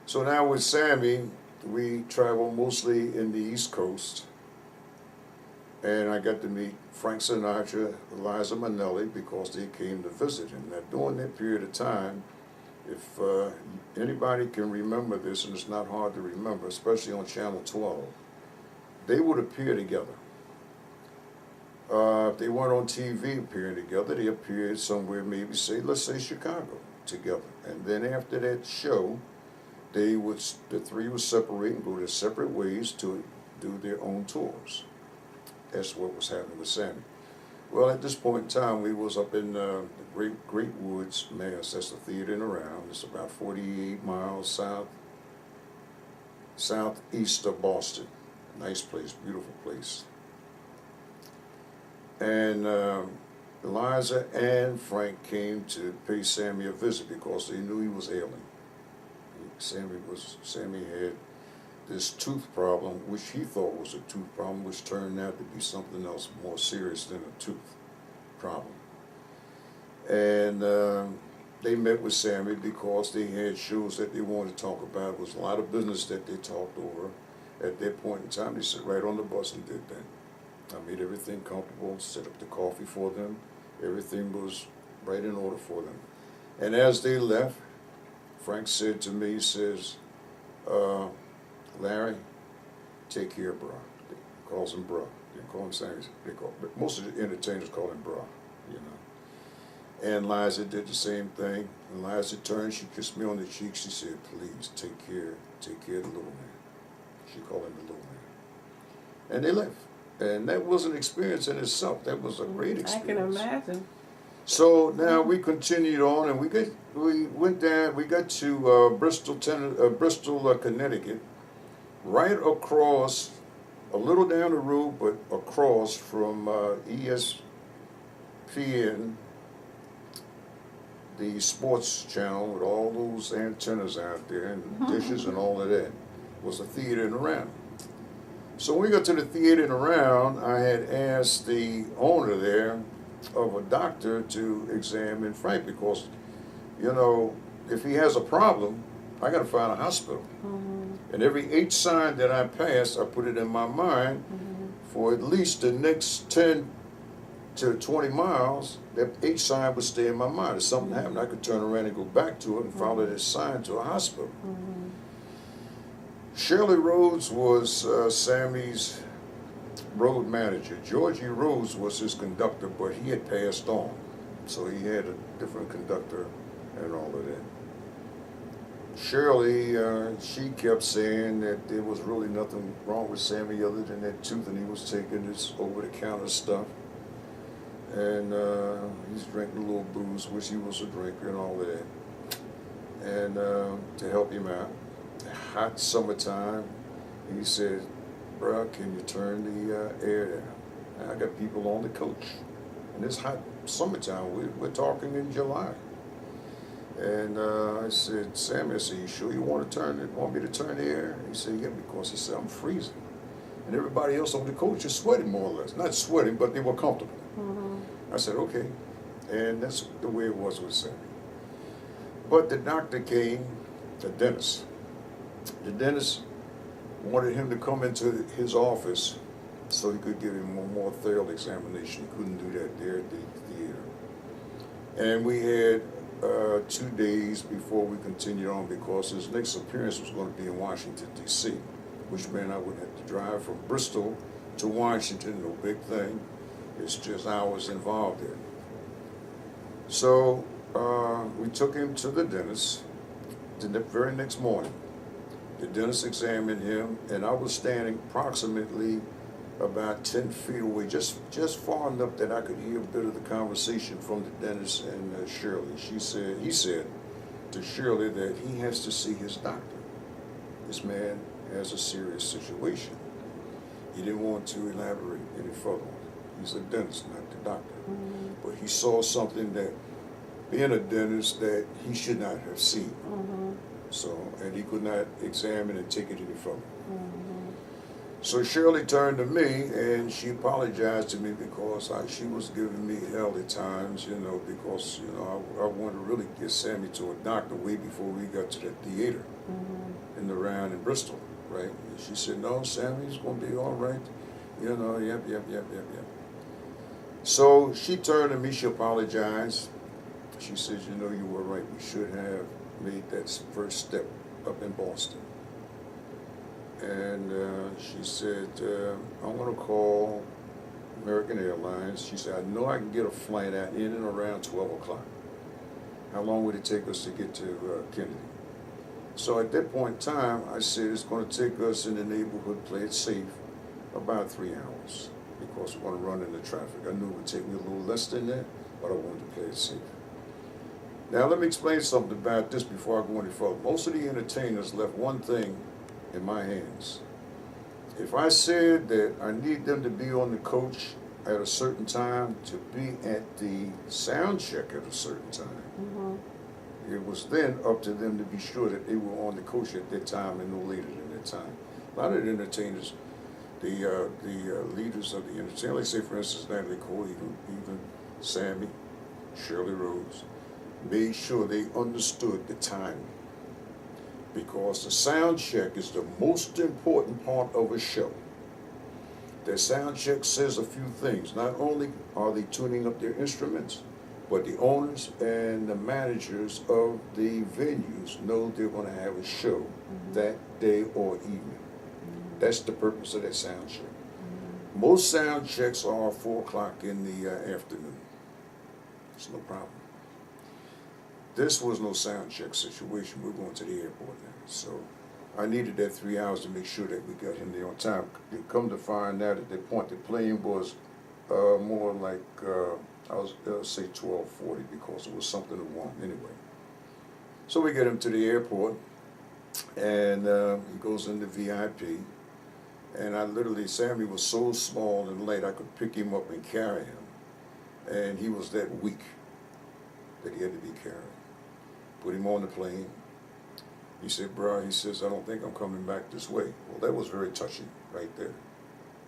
So now with Sammy, we travel mostly in the East Coast, and I got to meet Frank Sinatra, Liza Minnelli, because they came to visit him. Now during that period of time, if anybody can remember this, and it's not hard to remember, especially on Channel 12, they would appear together. If they weren't on TV appearing together, they appeared somewhere, maybe say, let's say Chicago, together. And then after that show, the three would separate and go their separate ways to do their own tours. That's what was happening with Sammy. Well, at this point in time, we was up in the Great Woods, Mass. That's the theater in around. It's about 48 miles southeast of Boston. Nice place, beautiful place. And Eliza and Frank came to pay Sammy a visit because they knew he was ailing. Sammy had this tooth problem, which he thought was a tooth problem, which turned out to be something else more serious than a tooth problem. And they met with Sammy because they had shows that they wanted to talk about. It was a lot of business that they talked over. At that point in time, they sat right on the bus and did that. I made everything comfortable, set up the coffee for them. Everything was right in order for them. And as they left, Frank said to me, he says, Larry, take care, bro. He calls him bro. They call him Sammy. But most of the entertainers call him bro, you know. And Liza did the same thing. And Liza turned, she kissed me on the cheek. She said, please, take care of the little man. She called him the little man. And they left. And that was an experience in itself. That was a great experience. I can imagine. So now we continued on, and we got to Bristol, Connecticut, right across, a little down the road, but across from ESPN, the sports channel with all those antennas out there and dishes and all of that, was a theater in around. So when we got to the theater and around, I had asked the owner there of a doctor to examine Frank because, you know, if he has a problem, I got to find a hospital. And every H sign that I pass, I put it in my mind for at least the next 10 to 20 miles, that H sign would stay in my mind. If something happened, I could turn around and go back to it and follow that sign to a hospital. Shirley Rhodes was Sammy's road manager. Georgie Rhodes was his conductor, but he had passed on. So he had a different conductor and all of that. Shirley, she kept saying that there was really nothing wrong with Sammy other than that tooth, and he was taking this over-the-counter stuff. And he's drinking a little booze, which he was a drinker and all of that. And to help him out. Hot summertime, he said, bro, can you turn the air down? And I got people on the coach. And it's hot summertime, we're talking in July. And I said, Sammy, I said, you sure you want me to turn the air? And he said, yeah, because he said, I'm freezing. And everybody else on the coach is sweating more or less. Not sweating, but they were comfortable. I said, okay. And that's the way it was with Sammy. But the doctor came, the dentist. The dentist wanted him to come into his office so he could give him a more thorough examination. He couldn't do that there at the theater. And we had 2 days before we continued on because his next appearance was going to be in Washington, D.C., which meant I would have to drive from Bristol to Washington, no big thing. It's just hours involved there. So we took him to the dentist the very next morning. The dentist examined him, and I was standing approximately about 10 feet away, just far enough that I could hear a bit of the conversation from the dentist and Shirley. He said to Shirley that he has to see his doctor. This man has a serious situation. He didn't want to elaborate any further on it. He's a dentist, not the doctor. But he saw something that, being a dentist, that he should not have seen. So, and he could not examine and take it any further. So Shirley turned to me and she apologized to me because she was giving me hell at times, you know, because, you know, I wanted to really get Sammy to a doctor way before we got to the theater. shooting around in Bristol, right? And she said, no, Sammy's going to be all right. You know, yep. So she turned to me, she apologized. She says, you know, you were right. We should have made that first step up in Boston. And she said, I'm going to call American Airlines. She said, I know I can get a flight out in and around 12 o'clock. How long would it take us to get to Kennedy? So at that point in time, I said, it's going to take us in the neighborhood, play it safe, about 3 hours, because we're going to run into traffic. I knew it would take me a little less than that, but I wanted to play it safe. Now let me explain something about this before I go any further. Most of the entertainers left one thing in my hands. If I said that I need them to be on the coach at a certain time, to be at the sound check at a certain time, it was then up to them to be sure that they were on the coach at that time and no later than that time. A lot of the entertainers, the leaders of the entertainment, like say for instance Natalie Cole, even Sammy, Shirley Rhodes, made sure they understood the time. Because the sound check is the most important part of a show. Their sound check says a few things. Not only are they tuning up their instruments, but the owners and the managers of the venues know they're going to have a show that day or evening. That's the purpose of that sound check. Most sound checks are 4 o'clock in the afternoon. It's no problem. This was no sound check situation. We're going to the airport now. So I needed that 3 hours to make sure that we got him there on time. They come to find out at that point the plane was more like, I was say 12:40 because it was something to want anyway. So we get him to the airport and he goes into VIP. And I literally, Sammy was so small and light I could pick him up and carry him. And he was that weak that he had to be carried. Put him on the plane. He said, bro, he says, I don't think I'm coming back this way. Well, that was very touching right there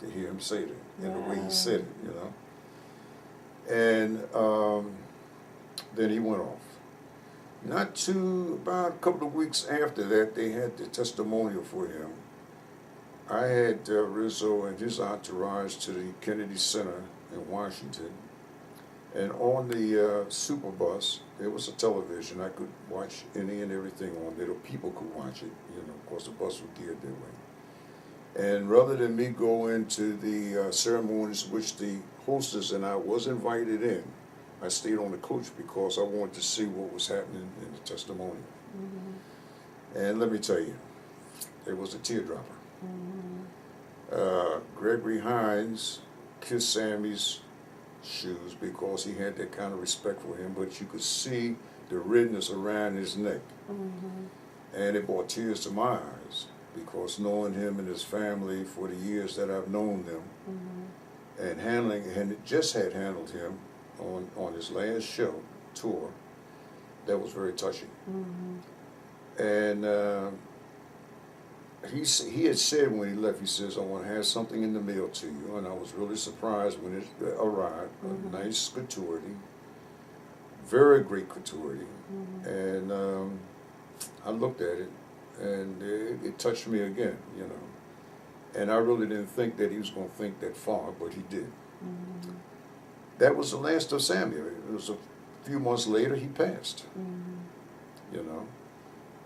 to hear him say that and the way he said it, you know. And then he went off. About a couple of weeks after that, they had the testimonial for him. I had Rizzo and his entourage to the Kennedy Center in Washington. And on the super bus, there was a television. I could watch any and everything on there. People could watch it, you know, of course the bus was geared that way. And rather than me go into the ceremonies which the hostess and I was invited in, I stayed on the coach because I wanted to see what was happening in the testimonial. And let me tell you, it was a teardropper. Gregory Hines kissed Sammy's shoes because he had that kind of respect for him, but you could see the redness around his neck. And it brought tears to my eyes because knowing him and his family for the years that I've known them and just had handled him on his last show, tour, that was very touching. And he had said when he left, he says, I want to have something in the mail to you. And I was really surprised when it arrived. A nice gratuity, very great gratuity. And I looked at it, and it touched me again, you know. And I really didn't think that he was going to think that far, but he did. That was the last of Samuel. It was a few months later he passed, you know.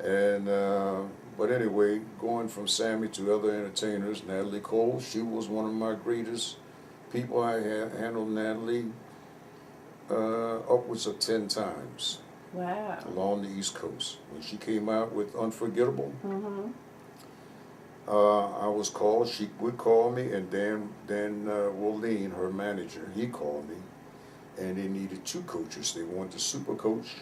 And but anyway, going from Sammy to other entertainers, Natalie Cole, she was one of my greatest people. I handled Natalie upwards of 10 times. Wow. Along the East Coast. When she came out with Unforgettable, I was called, she would call me, and Dan Wolleen, her manager, he called me, and they needed 2 coaches. They wanted a super coach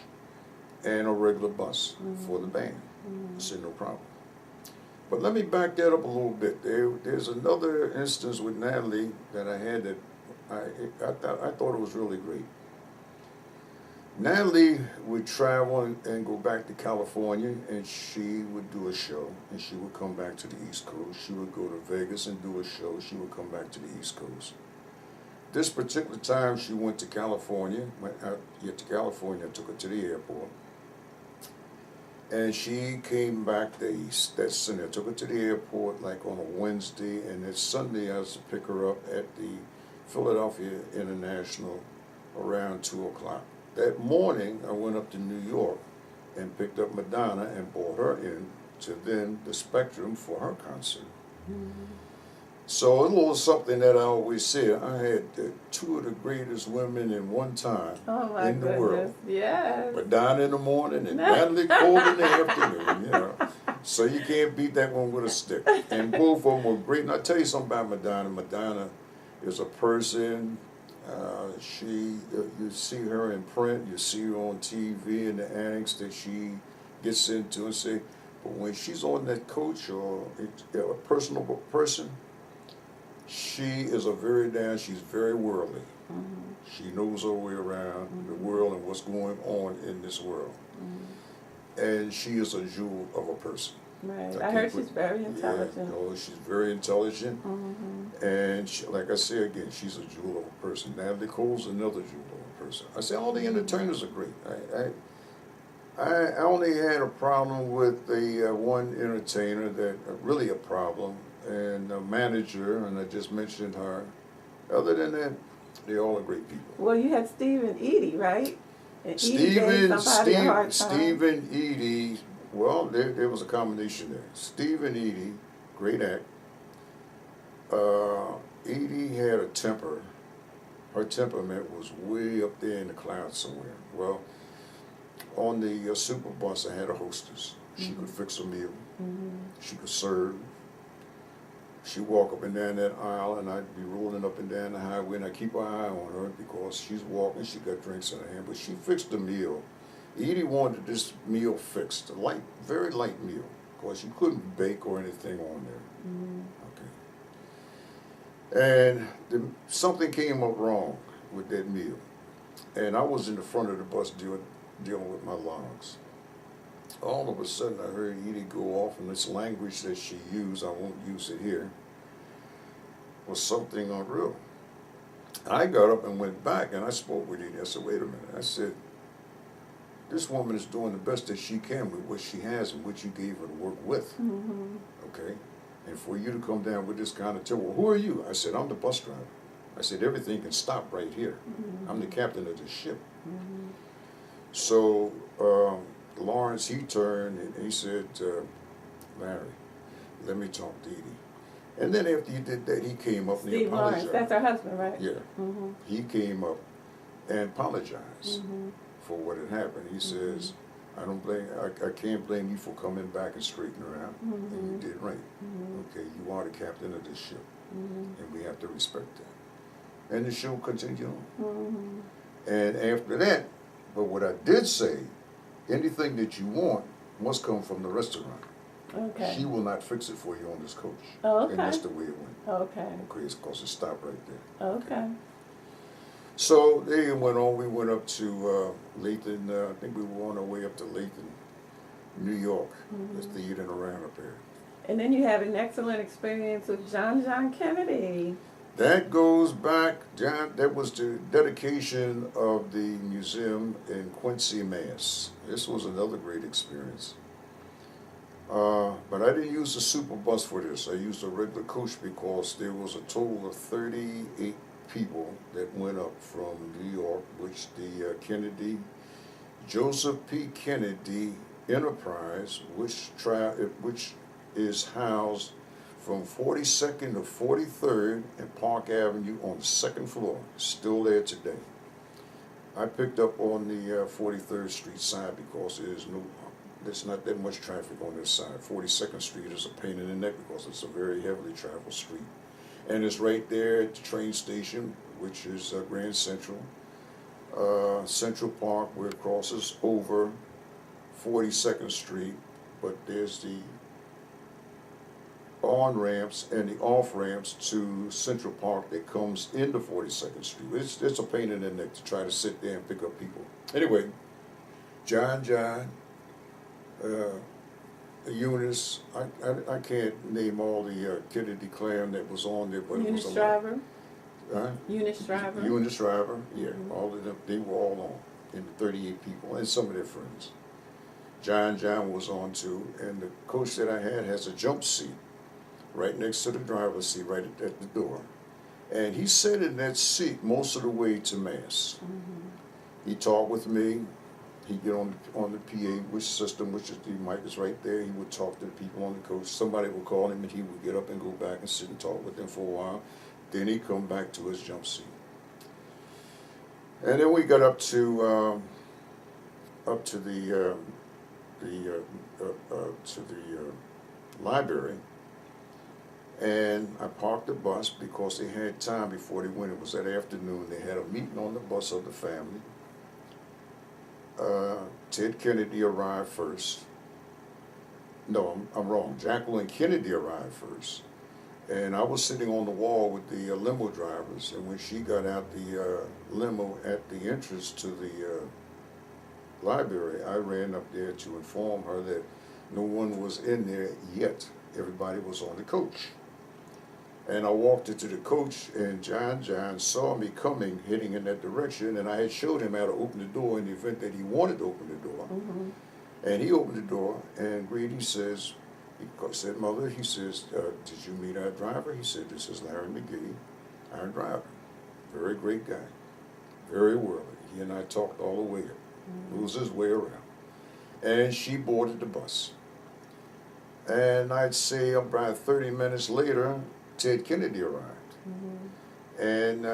and a regular bus for the band. I said, no problem. But let me back that up a little bit. There's another instance with Natalie that I had that I thought it was really great. Natalie would travel and go back to California, and she would do a show, and she would come back to the East Coast. She would go to Vegas and do a show. She would come back to the East Coast. This particular time she went to California, I took her to the airport. And she came back that Sunday. I took her to the airport like on a Wednesday, and that Sunday I was to pick her up at the Philadelphia International around 2 o'clock. That morning I went up to New York and picked up Madonna and brought her in to then the Spectrum for her concert. So a little something that I always say, I had two of the greatest women in one time in the world. Yes. Madonna in the morning and Natalie Cole in the afternoon, you know. So you can't beat that one with a stick. And both of them were great. And I'll tell you something about Madonna. Madonna is a person. You see her in print, you see her on TV and the antics that she gets into and say, but when she's on that coach or a personable person, she is she's very worldly. She knows her way around the world and what's going on in this world. And she is a jewel of a person. Right. I heard she's very intelligent. Yeah, oh, she's very intelligent. And she, like I say again, she's a jewel of a person. Natalie Cole's another jewel of a person. I say all the entertainers are great. I only had a problem with the one entertainer that really a problem, and a manager, and I just mentioned her. Other than that, they all are great people. Well, you had Stephen Eady, right? And Stephen Eady. Well, there was a combination there. Stephen Eady, great act. Eady had a temper. Her temperament was way up there in the clouds somewhere. Well, on the super bus, I had a hostess. She could fix a meal. She could serve. She'd walk up and down that aisle, and I'd be rolling up and down the highway, and I keep an eye on her because she's walking. She got drinks in her hand, but she fixed the meal. Edie wanted this meal fixed, a light, very light meal, because you couldn't bake or anything on there. Okay. And something came up wrong with that meal, and I was in the front of the bus dealing with my logs. All of a sudden, I heard Edie go off, and this language that she used, I won't use it here, was something unreal. I got up and went back, and I spoke with Edie. I said, wait a minute. I said, this woman is doing the best that she can with what she has and what you gave her to work with. Okay? And for you to come down with this kind of temper, well, who are you? I said, I'm the bus driver. I said, everything can stop right here. I'm the captain of the ship. So Lawrence, he turned and he said, Larry, let me talk to Edie. And then after he did that, he came up and he apologized. Lawrence, that's her husband, right? Yeah. He came up and apologized for what had happened. He says, I can't blame you for coming back and straightening her out. And you did right. Okay, you are the captain of this ship. And we have to respect that. And the show continued on. And after that, but what I did say, anything that you want must come from the restaurant. Okay. She will not fix it for you on this coach. Oh, okay. And that's the way it went. Okay. Okay, it's because it stopped right there. Okay. So they went on. We went up to Lathan. I think we were on our way up to Lathan, New York. That's the eating around up there. And then you had an excellent experience with John Kennedy. That goes back, John, that was the dedication of the museum in Quincy, Mass. This was another great experience. But I didn't use the super bus for this. I used a regular coach because there was a total of 38 people that went up from New York, which the Joseph P. Kennedy Enterprise, which is housed from 42nd to 43rd and Park Avenue on the second floor, still there today. I picked up on the 43rd Street side because there's not that much traffic on this side. 42nd Street is a pain in the neck because it's a very heavily traveled street. And it's right there at the train station, which is Grand Central. Central Park, where it crosses over 42nd Street, but there's the on-ramps and the off-ramps to Central Park that comes into 42nd Street. It's a pain in the neck to try to sit there and pick up people. Anyway, John, Eunice, I can't name all the Kennedy clan that was on there, but it was a lot. Eunice Driver? Eunice Driver, yeah. All of them, they were all on, and the 38 people, and some of their friends. John was on too, and the coach that I had has a jump seat right next to the driver's seat, right at the door. And he sat in that seat most of the way to Mass. He talked with me. He'd get on the PA which system, which is the mic is right there. He would talk to the people on the coach. Somebody would call him, and he would get up and go back and sit and talk with them for a while. Then he'd come back to his jump seat. And then we got up to the library, and I parked the bus because they had time before they went. It was that afternoon. They had a meeting on the bus of the family. Ted Kennedy arrived first. No, I'm wrong. Jacqueline Kennedy arrived first. And I was sitting on the wall with the limo drivers, and when she got out the limo at the entrance to the library, I ran up there to inform her that no one was in there yet. Everybody was on the coach. And I walked into the coach, and John saw me coming, heading in that direction, and I had showed him how to open the door in the event that he wanted to open the door. And he opened the door, and Grady says, he said, "Mother," he says, "did you meet our driver?" He said, "This is Larry McGee, our driver. Very great guy, very worldly. He and I talked all the way up. It was his way around." And she boarded the bus. And I'd say about 30 minutes later, Ted Kennedy arrived. And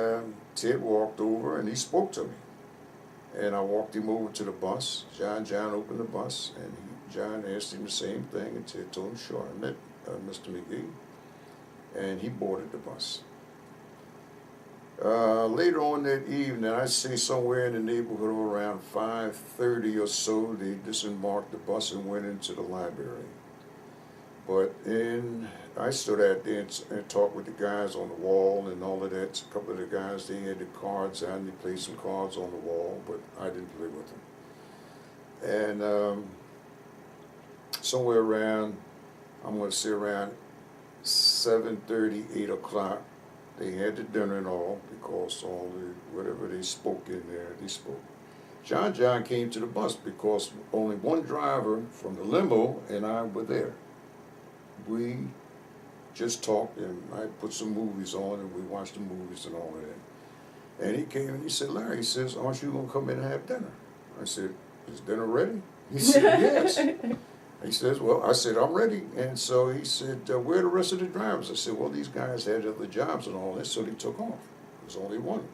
Ted walked over and he spoke to me. And I walked him over to the bus. John opened the bus, and John asked him the same thing, and Ted told him, "Sure, I met Mr. McGee." And he boarded the bus. Later on that evening, I'd say somewhere in the neighborhood of around 5:30 or so, they disembarked the bus and went into the library. But I stood out there and talked with the guys on the wall and all of that. A couple of the guys, they had the cards out and they played some cards on the wall, but I didn't play with them. And somewhere around, I'm going to say around 7:30, 8 o'clock, they had the dinner and all, because all the, whatever they spoke in there, they spoke. John came to the bus because only one driver from the limo and I were there. We just talked, and I put some movies on, and we watched the movies and all of that. And he came and he said, "Larry," he says, "aren't you going to come in and have dinner?" I said, "Is dinner ready?" He said, "Yes." He says, "Well," I said, "I'm ready." And so he said, "Where are the rest of the drivers?" I said, "Well, these guys had other jobs and all that, so they took off. There's only one."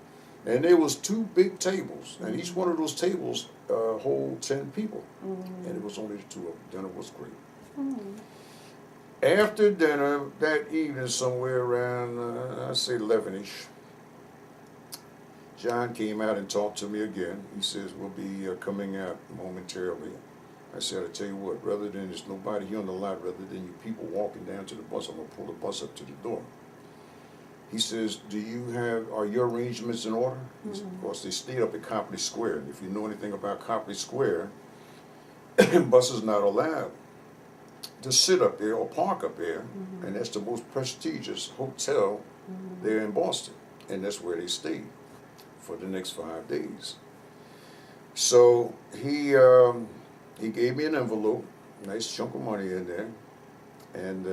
And there was 2 big tables, and each one of those tables hold 10 people. And it was only the 2 of them. Dinner was great. After dinner that evening, somewhere around, I'd say 11-ish, John came out and talked to me again. He says, "We'll be coming out momentarily." I said, "I tell you what, rather than there's nobody here on the lot, rather than you people walking down to the bus, I'm going to pull the bus up to the door." He says, "Are your arrangements in order?" He said, of course, they stayed up at Copley Square. And if you know anything about Copley Square, buses not allowed to sit up there or park up there. And that's the most prestigious hotel there in Boston. And that's where they stayed for the next 5 days. So he gave me an envelope, nice chunk of money in there, and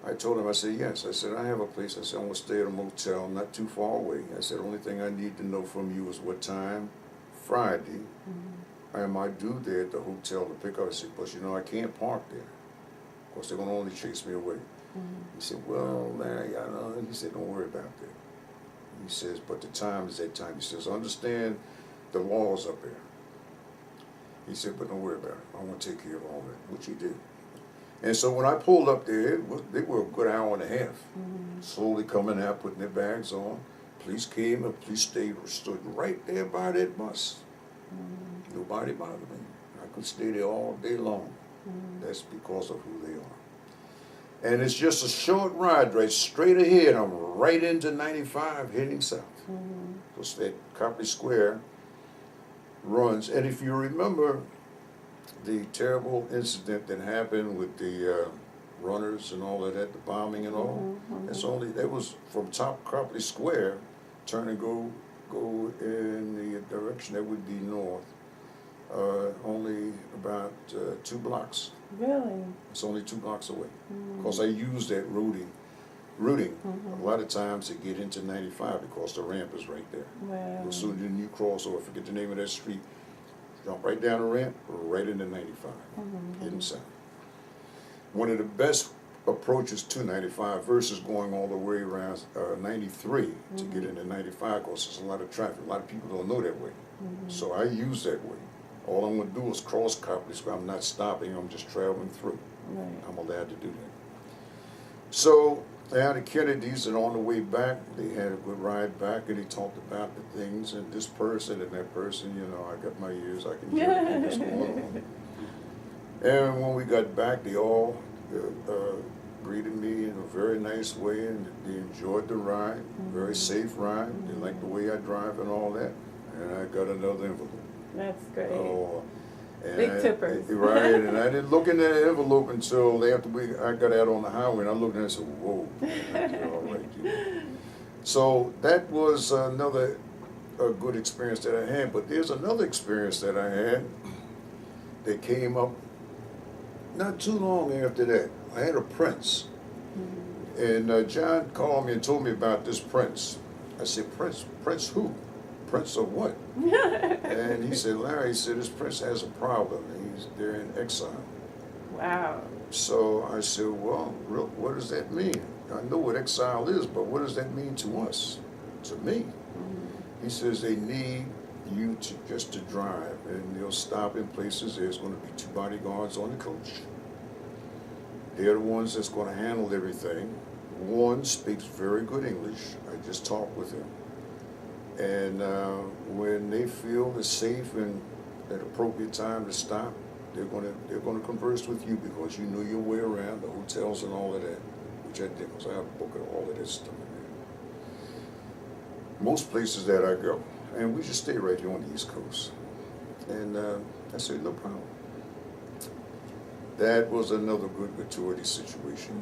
I told him, I said, "Yes." I said, "I have a place." I said, "I'm going to stay at a motel not too far away." I said, "The only thing I need to know from you is what time Friday am I due there at the hotel to pick up." I said, "But you know, I can't park there. Of course, they're going to only chase me away." He said, "Well, Larry, I know." He said, "Don't worry about that." He says, "But the time is that time." He says, "Understand the laws up there." He said, "But don't worry about it. I'm going to take care of all that," which he did. And so when I pulled up there, they were a good hour and a half, slowly coming out, putting their bags on. Police came, and police stood right there by that bus. Nobody bothered me. I could stay there all day long. That's because of who they are. And it's just a short ride right straight ahead. I'm right into 95 heading south. Because that Copley Square runs. And if you remember the terrible incident that happened with the runners and all of that, the bombing and all, that was from top Copley Square, turn and go in the direction that would be north. only about 2 blocks. Really? It's only 2 blocks away. Mm. Because I use that routing Mhm. a lot of times to get into 95 because the ramp is right there. Wow. As soon as you cross over, forget the name of that street, jump right down the ramp, right into 95, Mhm. heading south. One of the best approaches to 95 versus going all the way around 93 to get into 95 because there's a lot of traffic. A lot of people don't know that way. Mhm. So I use that way. All I'm going to do is cross Copley Square. I'm not stopping, I'm just traveling through. Right. I'm allowed to do that. So now the Kennedys, and on the way back, they had a good ride back, and they talked about the things, and this person and that person, you know, I got my ears, I can hear everything that's going on. And when we got back, they all greeted me in a very nice way, and they enjoyed the ride, very safe ride. They liked the way I drive and all that. And I got another envelope. That's great. Oh, and Big tippers. Right, and I didn't look in that envelope until after I got out on the highway, and I looked and I said, whoa, all right. Yeah. So that was another good experience that I had. But there's another experience that I had that came up not too long after that. I had a prince. And John called me and told me about this prince. I said, Prince? Prince who? Prince of what? And he said, Larry, he said, this prince has a problem. They're in exile. Wow. So I said, well, what does that mean? I know what exile is, but what does that mean to us, to me? He says they need you just to drive, and they'll stop in places. There's going to be 2 bodyguards on the coach. They're the ones that's going to handle everything. One speaks very good English. I just talked with him. And when they feel it's safe and at appropriate time to stop, they're going to converse with you because you know your way around the hotels and all of that, which I did because I have a book of all of this stuff. Most places that I go, and we just stay right here on the East Coast. And I said, no problem. That was another good gratuity situation.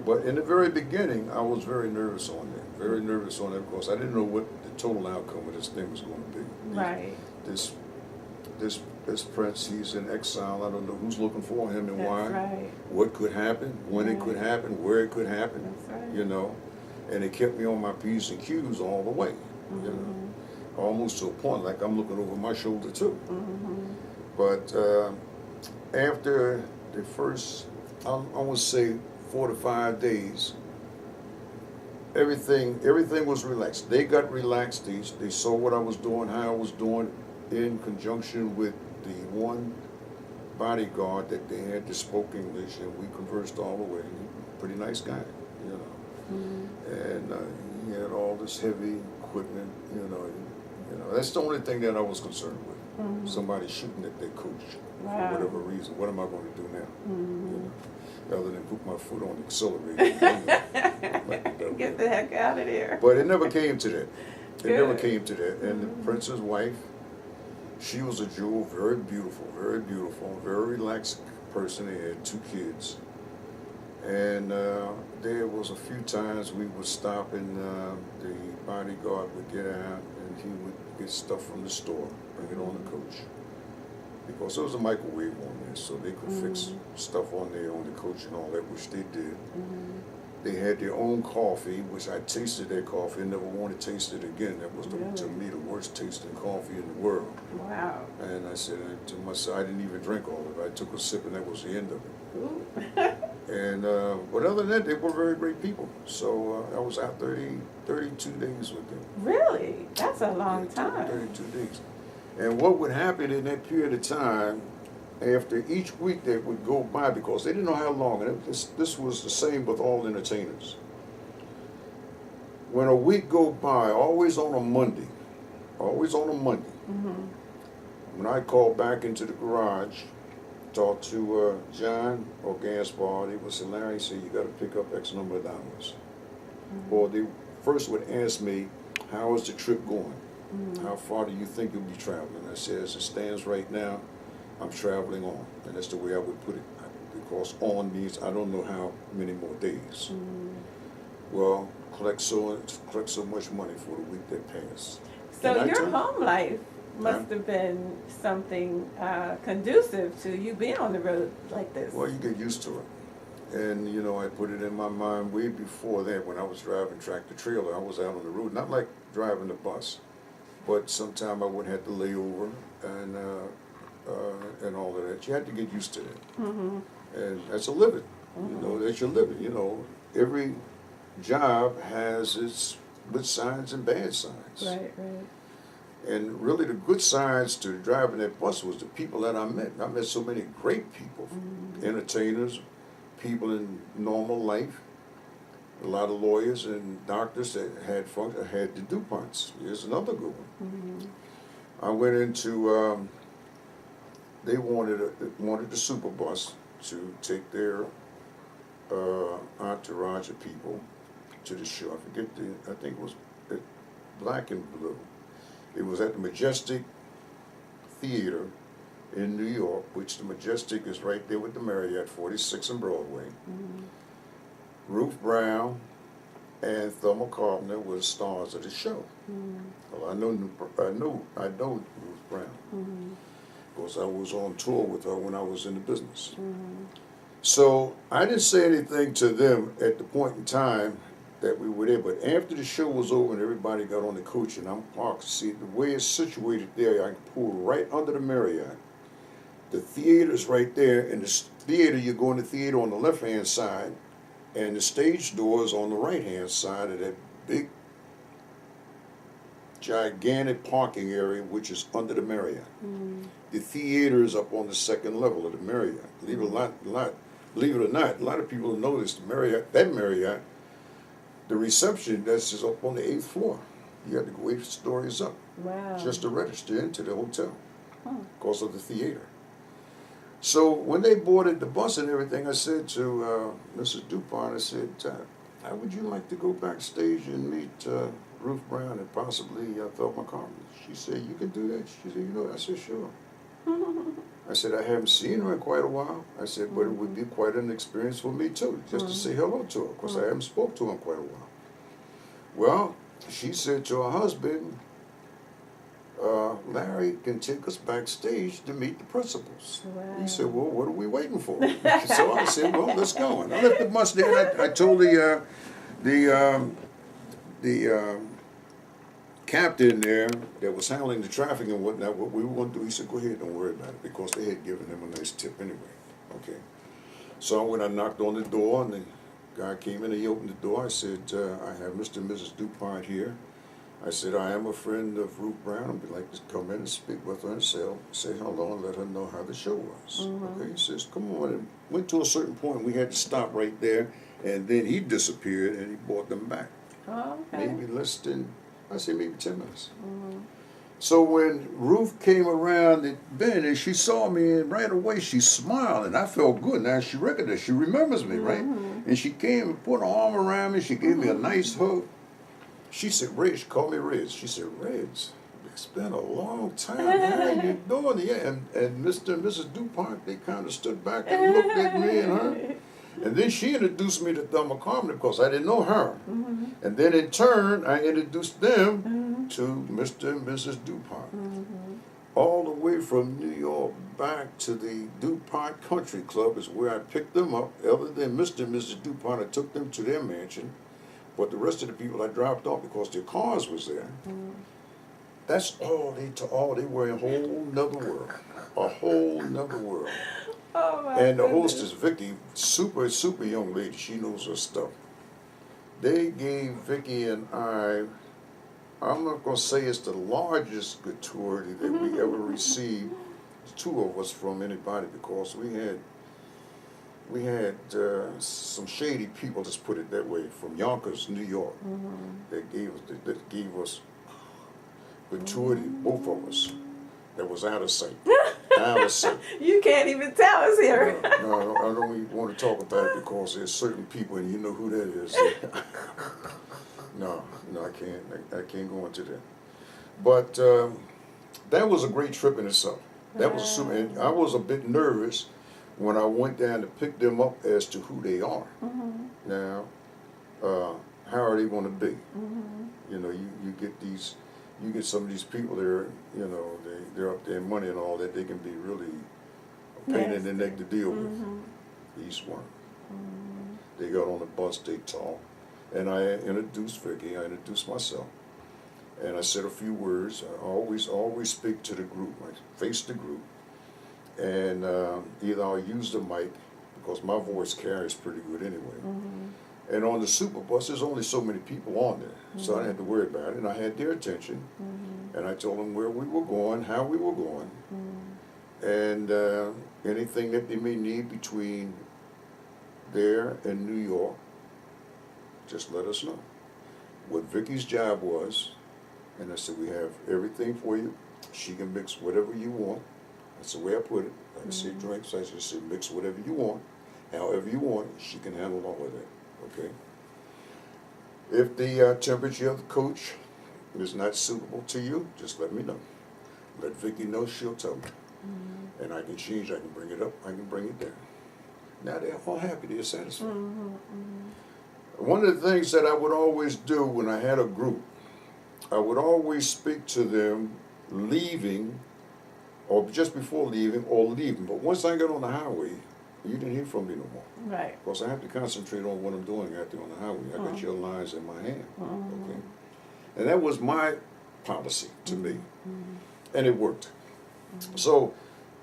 But in the very beginning, I was very nervous on that. Very nervous on that because I didn't know what the total outcome of this thing was going to be. Right. This prince, he's in exile. I don't know who's looking for him and That's why. right. What could happen, when it could happen, where it could happen. That's right. You know, and it kept me on my P's and Q's all the way. You know, almost to a point like I'm looking over my shoulder too. But after the first, I want to say 4 to 5 days, everything was relaxed. They got relaxed. They saw what I was doing, how I was doing, in conjunction with the one bodyguard that they had that spoke English, and we conversed all the way. Pretty nice guy, you know. And he had all this heavy equipment, you know. That's the only thing that I was concerned with. Somebody shooting at their coach for whatever reason. What am I going to do now? You know, rather than put my foot on the accelerator. Get the heck out of there. But it never came to that. It never Good. came to that. And the prince's wife, she was a jewel, very beautiful, very relaxed person. They had 2 kids. And there was a few times we would stop and the bodyguard would get out and he would get stuff from the store, bring it on the coach. Because there was a microwave on there, so they could fix stuff on there on the coach and all that, which they did. They had their own coffee, which I tasted their coffee and never wanted to taste it again. That was, to me, the worst tasting coffee in the world. Wow. And I said to myself, I didn't even drink all of it. I took a sip and that was the end of it. Ooh. And but other than that, they were very great people. So I was out 32 days with them. Really? That's a long time. 32 days. And what would happen in that period of time, after each week that would go by, because they didn't know how long, and this was the same with all entertainers. When a week go by, always on a Monday, when I called back into the garage, talked to John or Gaspar, they would say, Larry, said, you got to pick up X number of dollars. Or they first would ask me, how is the trip going? How far do you think you'll be traveling? I said, as it stands right now, I'm traveling on. And that's the way I would put it. Because on means I don't know how many more days. Well, collect so much money for the week that passed. So your home life must have been something conducive to you being on the road like this. Well, you get used to it. And, you know, I put it in my mind way before that when I was driving tractor trailer. I was out on the road, not like driving the bus, but sometime I would have to lay over and all of that. You had to get used to that. Mm-hmm. And that's a living. You know, that's your living. You know, every job has its good sides and bad sides. Right, right. And really the good sides to driving that bus was the people that I met. I met so many great people, entertainers, people in normal life, a lot of lawyers and doctors that had the DuPonts. Here's another good one. I went into, they wanted the super bus to take their entourage of people to the show. I think it was Black and Blue. It was at the Majestic Theater in New York, which the Majestic is right there with the Marriott, 46 and Broadway. Ruth Brown and Thelma Carpenter were the stars of the show. Well, I know Ruth Brown because I was on tour with her when I was in the business. So I didn't say anything to them at the point in time that we were there, but after the show was over and everybody got on the coach and I'm parked, see the way it's situated there, I can pull right under the Marriott. The theater's right there, and the theater, you go in the theater on the left-hand side, and the stage door is on the right-hand side of that big, gigantic parking area, which is under the Marriott. The theater is up on the second level of the Marriott. Believe it or not, a lot of people notice the Marriott, the reception that's just up on the 8th floor. You have to go 8 stories up just to register into the hotel because of the theater. So when they boarded the bus and everything, I said to Mrs. DuPont, I said, how would you like to go backstage and meet Ruth Brown and possibly Thelma Carpenter? She said, you can do that? She said, you know, I said, sure. I said, I haven't seen her in quite a while. I said, but it would be quite an experience for me too, just to say hello to her, because I haven't spoke to her in quite a while. Well, she said to her husband, Larry can take us backstage to meet the principals. He said, well, what are we waiting for? So I said, well, let's go. And I left the bus there, and I told the captain there that was handling the traffic and whatnot what we were going to do. He said, go ahead, don't worry about it, because they had given him a nice tip anyway. Okay. So when I knocked on the door and the guy came in and he opened the door, I said, I have Mr. and Mrs. DuPont here. I said, I am a friend of Ruth Brown. I'd like to come in and speak with her and say hello and let her know how the show was. Okay, he says, come on. And went to a certain point. We had to stop right there, and then he disappeared, and he brought them back. Oh, okay. Maybe less than, I say maybe 10 minutes. So when Ruth came around the bend and she saw me, and right away she smiled, and I felt good. Now she recognized, she remembers me, right? And she came and put her arm around me. She gave me a nice hug. She said, Reg, she called me Reg. She said, Reg, it's been a long time. How are you doing? Yeah, and Mr. and Mrs. DuPont, they kind of stood back and looked at me and her. And then she introduced me to Thelma Carpenter because I didn't know her. And then in turn, I introduced them to Mr. and Mrs. DuPont. All the way from New York back to the DuPont Country Club is where I picked them up. Other than Mr. and Mrs. DuPont, I took them to their mansion. But the rest of the people I dropped off because their cars was there. That's all they were in a whole nother world. A whole nother world. Oh my And the goodness. hostess, Vicky, super young lady, she knows her stuff. They gave Vicky and I'm not going to say it's the largest gratuity that we ever received, two of us, from anybody, because we had some shady people, let's put it that way, from Yonkers, New York, that gave us gratuity, both of us, that was out of sight. Out of sight. You can't even tell us here. No, I don't even want to talk about it because there's certain people, and you know who that is. No, I can't go into that. But that was a great trip in itself. That was super, and I was a bit nervous when I went down to pick them up as to who they are. Now, how are they going to be? You know, you get these you get some of these people there, you know, they're up there in money and all that, they can be really a pain in the neck to deal with. These weren't. They got on the bus, they talked, and I introduced Vicky, I introduced myself, and I said a few words. I always speak to the group, I face the group, and either I'll use the mic, because my voice carries pretty good anyway. And on the super bus, there's only so many people on there, so I didn't have to worry about it. And I had their attention, and I told them where we were going, how we were going, and anything that they may need between there and New York, just let us know. What Vicky's job was, and I said, we have everything for you. She can mix whatever you want. That's the way I put it. Like I say drinks, I just said mix whatever you want, however you want. She can handle all of that. Okay. If the temperature of the coach is not suitable to you, just let me know. Let Vicky know, she'll tell me. And I can change, I can bring it up, I can bring it down. Now they're all happy, they're satisfied. One of the things that I would always do when I had a group, I would always speak to them leaving, or just before leaving, or leaving. But once I got on the highway, you didn't hear from me no more. Right. Because I have to concentrate on what I'm doing out there on the highway. I got your lines in my hand. Okay. And that was my policy to me. And it worked. So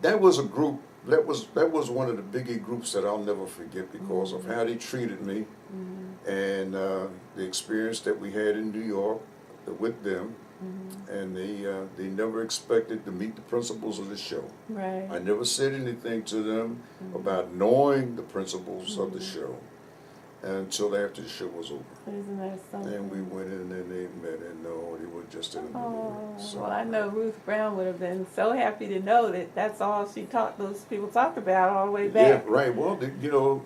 that was a group, that was one of the biggie groups that I'll never forget because of how they treated me and the experience that we had in New York with them. And they never expected to meet the principles of the show. Right. I never said anything to them about knowing the principles of the show until after the show was over. Isn't that something? And we went in and they met, and no, they were just in the middle of it. So, well, I know Ruth Brown would have been so happy to know that that's all she taught, those people talked about all the way back. yeah, right. Well, you know,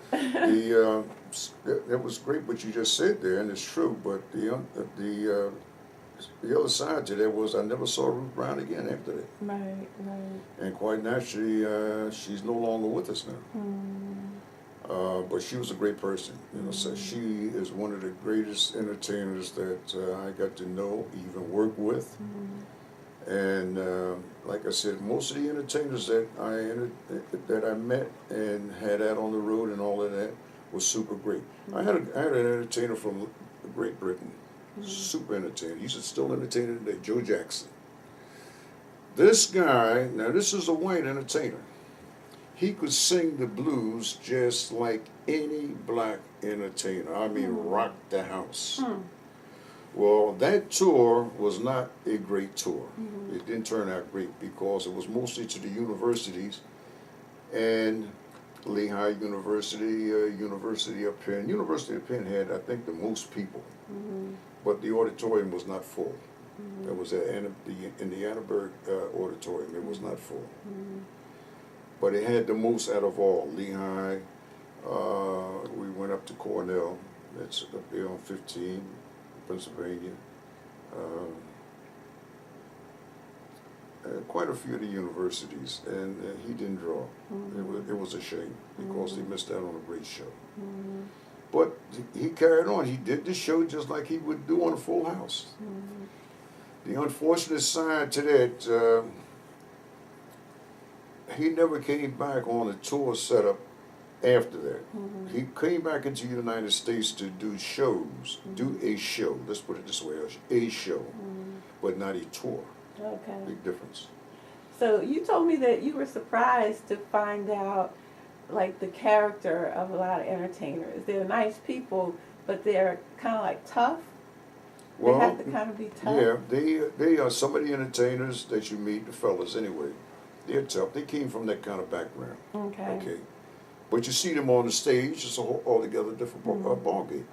that was great what you just said there, and it's true. But the other side to that was I never saw Ruth Brown again after that. Right, right. And quite naturally, she's no longer with us now. But she was a great person, you know. So she is one of the greatest entertainers that I got to know, even work with. And like I said, most of the entertainers that I met and had out on the road and all of that was super great. I had an entertainer from Great Britain, super entertainer. He's still entertaining today, Joe Jackson. This guy, now this is a white entertainer. He could sing the blues just like any black entertainer. I mean, rock the house. Well, that tour was not a great tour. It didn't turn out great because it was mostly to the universities and Lehigh University, University of Penn. University of Penn had, I think, the most people, but the auditorium was not full. It was in the Annenberg auditorium. It was not full. But it had the most out of all. Lehigh, we went up to Cornell, that's up there on 15, Pennsylvania. Quite a few of the universities, and he didn't draw. It was a shame because they missed out on a great show. But he carried on. He did the show just like he would do on a Full House. The unfortunate side to that, he never came back on a tour setup after that. He came back into the United States to do shows, do a show, let's put it this way, a show, but not a tour. Okay. Big difference. So you told me that you were surprised to find out, like, the character of a lot of entertainers. They're nice people, but they're kind of like tough. Well, they have to kind of be tough. Yeah, they are some of the entertainers that you meet, the fellas anyway. They're tough. They came from that kind of background. Okay. Okay. But you see them on the stage, it's a whole altogether different ball game.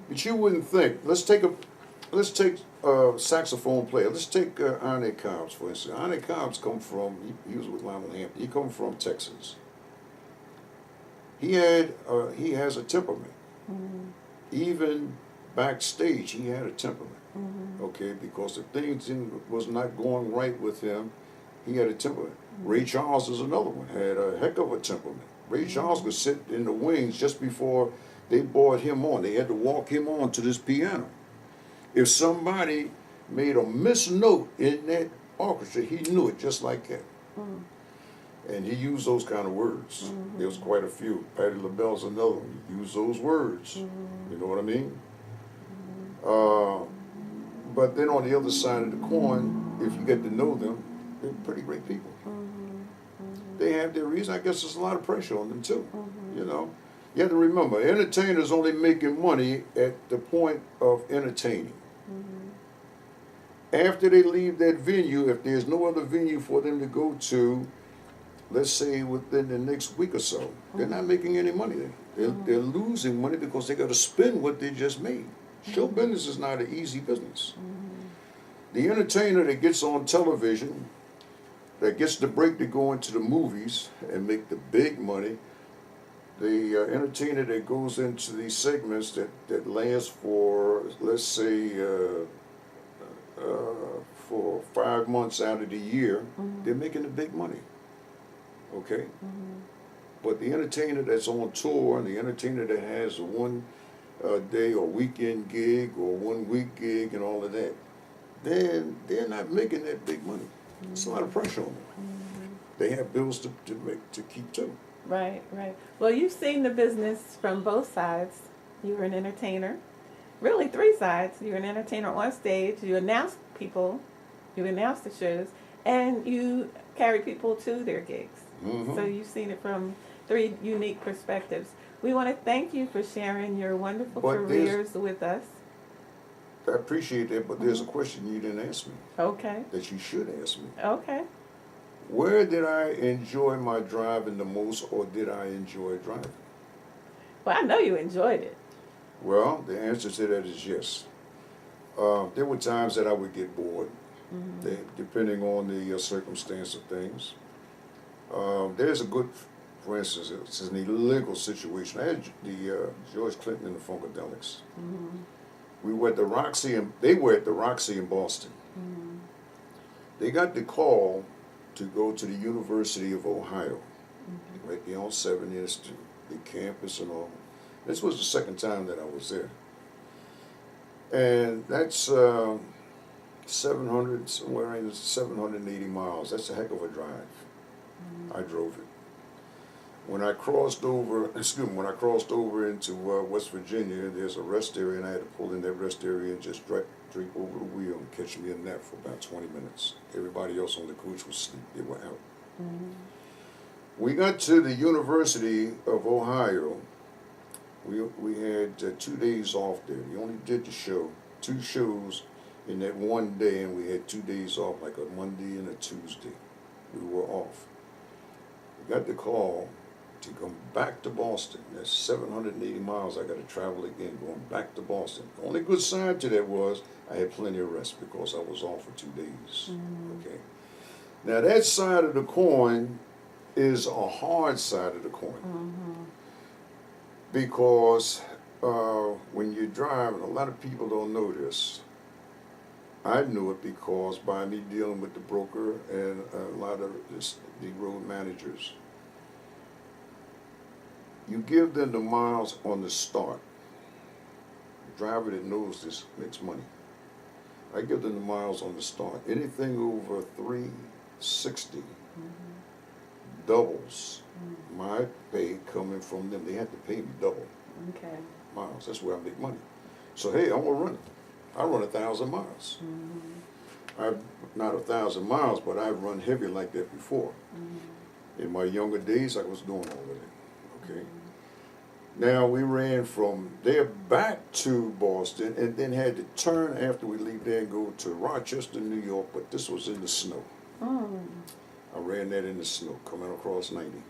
But you wouldn't think. Let's take a saxophone player. Let's take Arne Cobbs, for instance. Arne Cobbs come from, he was with Lionel Hampton. He come from Texas. He has a temperament. Even backstage, he had a temperament. Okay, because if things was not going right with him, he had a temperament. Ray Charles is another one, had a heck of a temperament. Ray Charles could sit in the wings just before they brought him on. They had to walk him on to this piano. If somebody made a misnote in that orchestra, he knew it just like that. Mm. And he used those kind of words. Mhm. There was quite a few. Patti LaBelle's another one. He used those words. Mhm. You know what I mean? But then on the other side of the coin, if you get to know them, they're pretty great people. They have their reason. I guess there's a lot of pressure on them too. You know, you have to remember, entertainers only making money at the point of entertaining. After they leave that venue, if there's no other venue for them to go to, let's say within the next week or so, they're not making any money there. They're losing money because they got to spend what they just made. Show business is not an easy business. The entertainer that gets on television, that gets the break to go into the movies and make the big money, the entertainer that goes into these segments that last for, let's say, for 5 months out of the year, they're making the big money. Okay? But the entertainer that's on tour and the entertainer that has a one day or weekend gig or 1 week gig and all of that, they're not making that big money. It's a lot of pressure on them. They have bills to keep too. Right, right. Well, you've seen the business from both sides. You were an entertainer. Really, 3 sides. You were an entertainer on stage. You announced people. You announced the shows. And you carried people to their gigs. So you've seen it from 3 unique perspectives. We want to thank you for sharing your wonderful careers with us. I appreciate that, but there's a question you didn't ask me. Okay. That you should ask me. Okay. Where did I enjoy my driving the most, or did I enjoy driving? Well, I know you enjoyed it. Well, the answer to that is yes. There were times that I would get bored, depending on the circumstance of things. There's a good, for instance, it's an illegal situation. I had the George Clinton and the Funkadelics. We were at the Roxy, and they were at the Roxy in Boston. They got the call to go to the University of Ohio, right there on 70th, the campus and all. This was the second time that I was there. And that's 700, somewhere in 780 miles. That's a heck of a drive. I drove it. When I crossed over into West Virginia, there's a rest area, and I had to pull in that rest area and just drape over the wheel and catch me a nap for about 20 minutes. Everybody else on the coach was asleep. They were out. We got to the University of Ohio. We had 2 days off there. We only did the show, 2 shows in that one day, and we had 2 days off, like a Monday and a Tuesday. We were off. We got the call to come back to Boston. That's 780 miles I got to travel again, going back to Boston. The only good side to that was I had plenty of rest because I was off for 2 days. Okay. Now that side of the coin is a hard side of the coin. Because when you're driving, a lot of people don't know this. I knew it because by me dealing with the broker and a lot of the road managers. You give them the miles on the start. The driver that knows this makes money. I give them the miles on the start. Anything over 360 doubles my pay coming from them. They have to pay me double miles. That's where I make money. So hey, I'm gonna run it. I run 1,000 miles. I've not 1,000 miles, but I've run heavy like that before. In my younger days, I was doing all of that. Okay. Now we ran from there back to Boston, and then had to turn after we leave there and go to Rochester, New York. But this was in the snow. I ran that in the snow, coming across 90.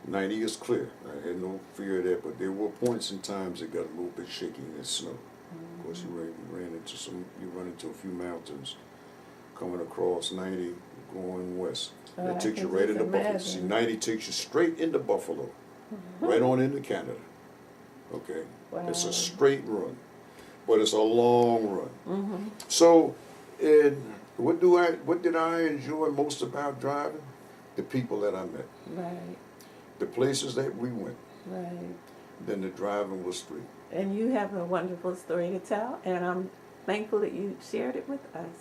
90 is clear. I had no fear of that, but there were points and times it got a little bit shaky in the snow. Of course, you run into a few mountains coming across 90, going west. That takes you right into Buffalo. See, 90 takes you straight into Buffalo, right on into Canada. Okay, it's a straight run, but it's a long run. So, what did I enjoy most about driving? The people that I met. Right. The places that we went. Right. Then the driving was free. And you have a wonderful story to tell, and I'm thankful that you shared it with us.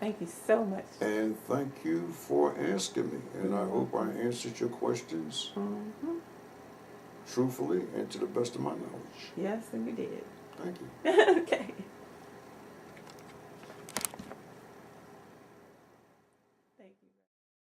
Thank you so much. And thank you for asking me. And I hope I answered your questions Mm-hmm. truthfully and to the best of my knowledge. Yes, and you did. Thank you. Okay.